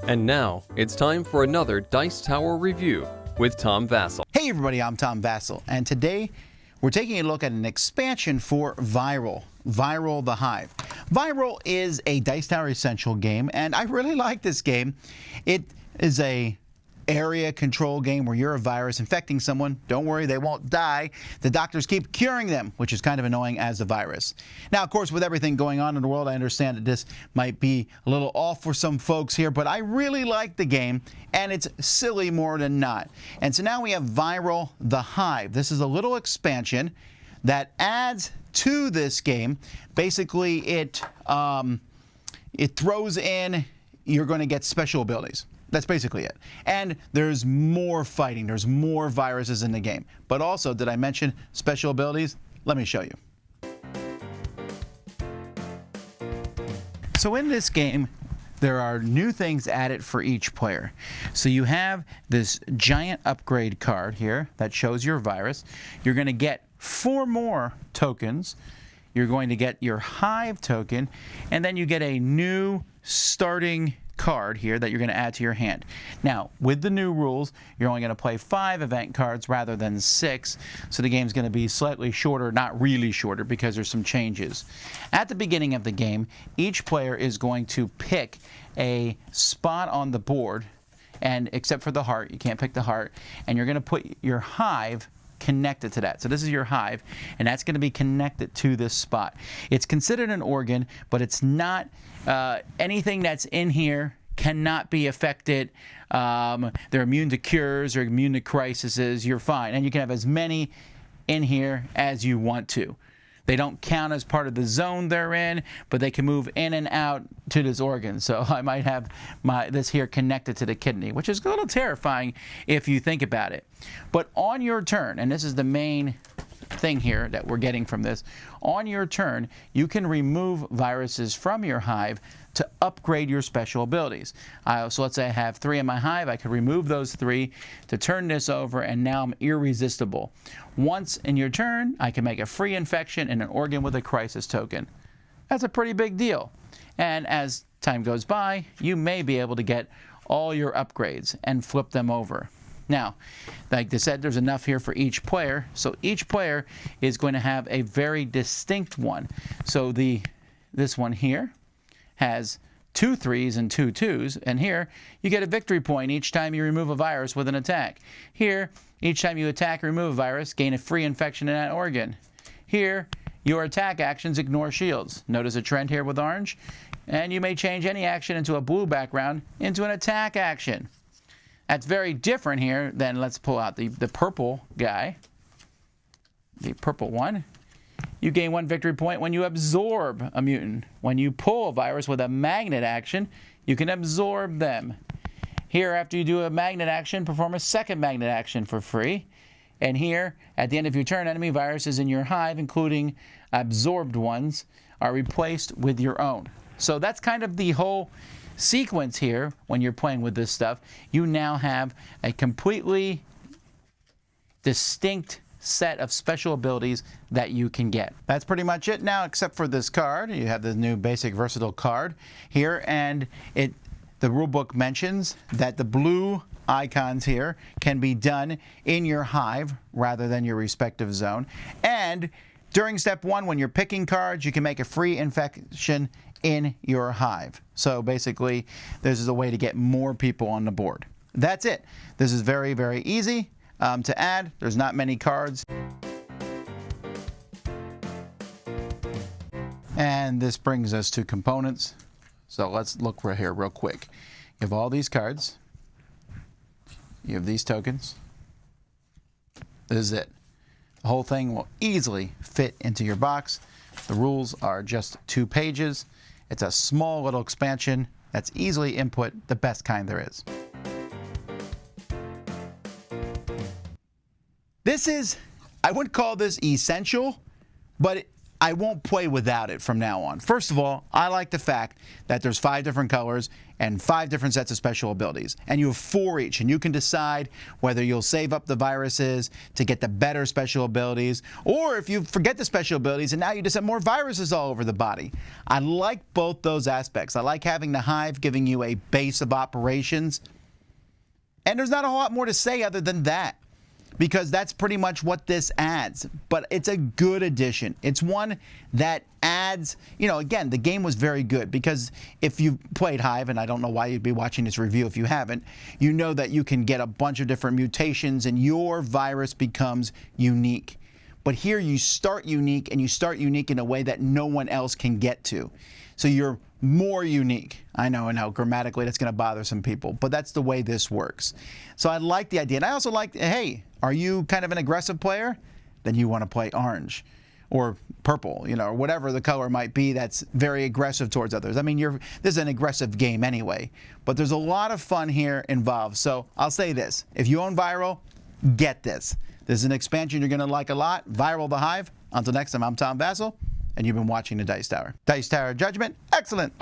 And now, it's time for another Dice Tower review with Tom Vasel. Hey everybody, I'm Tom Vasel, and today we're taking a look at an expansion for Viral the Hive. Viral is a Dice Tower Essential game, and I really like this game. It is a area control game where you're a virus infecting someone. Don't worry, they won't die. The doctors keep curing them, which is kind of annoying as a virus. Now, of course, with everything going on in the world, I understand that this might be a little off for some folks here, but I really like the game, and it's silly more than not. And so now we have Viral the Hive. This is a little expansion that adds to this game. Basically, it throws in, you're going to get special abilities. That's basically it. And there's more fighting. There's more viruses in the game. But also, did I mention special abilities? Let me show you. So in this game, there are new things added for each player. So you have this giant upgrade card here that shows your virus. You're going to get 4 more tokens. You're going to get your Hive token, and then you get a new starting card here that you're going to add to your hand. Now, with the new rules, you're only going to play 5 event cards rather than 6, so the game's going to be slightly shorter, not really shorter, because there's some changes. At the beginning of the game, each player is going to pick a spot on the board, and except for the heart, you can't pick the heart, and you're going to put your Hive connected to that. So this is your Hive, and that's going to be connected to this spot. It's considered an organ, but it's not. Anything that's in here cannot be affected. They're immune to cures or immune to crises. You're fine, and you can have as many in here as you want to. They don't count as part of the zone they're in, but they can move in and out to this organ. So I might have this here connected to the kidney, which is a little terrifying if you think about it. But on your turn, and this is the main thing here that we're getting from this, on your turn, you can remove viruses from your Hive to upgrade your special abilities. So let's say I have 3 in my Hive. I could remove those 3 to turn this over, and now I'm irresistible. Once in your turn, I can make a free infection in an organ with a crisis token. That's a pretty big deal. And as time goes by, you may be able to get all your upgrades and flip them over. Now, like I said, there's enough here for each player, so each player is going to have a very distinct one. So this one here has 2 3s and 2 2s, and here you get a victory point each time you remove a virus with an attack. Here, each time you attack or remove a virus, gain a free infection in that organ. Here, your attack actions ignore shields. Notice a trend here with orange, and you may change any action into a blue background into an attack action. That's very different here than, let's pull out the purple guy, the purple one. You gain 1 victory point when you absorb a mutant. When you pull a virus with a magnet action, you can absorb them. Here, after you do a magnet action, perform a second magnet action for free. And here, at the end of your turn, enemy viruses in your Hive, including absorbed ones, are replaced with your own. So that's kind of the whole sequence here. When you're playing with this stuff, you now have a completely distinct set of special abilities that you can get. That's pretty much it now, except for this card. You have the new basic versatile card here, and the rule book mentions that the blue icons here can be done in your Hive rather than your respective zone. And during step 1, when you're picking cards, you can make a free infection in your Hive. So basically, this is a way to get more people on the board. That's it. This is very, very easy to add. There's not many cards. And this brings us to components. So let's look right here real quick. You have all these cards. You have these tokens. This is it. The whole thing will easily fit into your box. The rules are just 2 pages. It's a small little expansion that's easily input, the best kind there is. This is, I wouldn't call this essential, but I won't play without it from now on. First of all, I like the fact that there's 5 different colors and 5 different sets of special abilities. And you have 4 each, and you can decide whether you'll save up the viruses to get the better special abilities, or if you forget the special abilities and now you just have more viruses all over the body. I like both those aspects. I like having the Hive giving you a base of operations. And there's not a whole lot more to say other than that, because that's pretty much what this adds. But it's a good addition. It's one that adds, you know, again, the game was very good, because if you've played Hive, and I don't know why you'd be watching this review if you haven't, you know that you can get a bunch of different mutations and your virus becomes unique. But here you start unique, and you start unique in a way that no one else can get to. So you're more unique. I know grammatically that's going to bother some people, but that's the way this works. So I like the idea. And I also like, hey, are you kind of an aggressive player? Then you want to play orange or purple, you know, or whatever the color might be that's very aggressive towards others. I mean, this is an aggressive game anyway, but there's a lot of fun here involved. So I'll say this. If you own Viral, get this. This is an expansion you're going to like a lot. Viral the Hive. Until next time, I'm Tom Vasel, and you've been watching the Dice Tower. Dice Tower Judgment, excellent.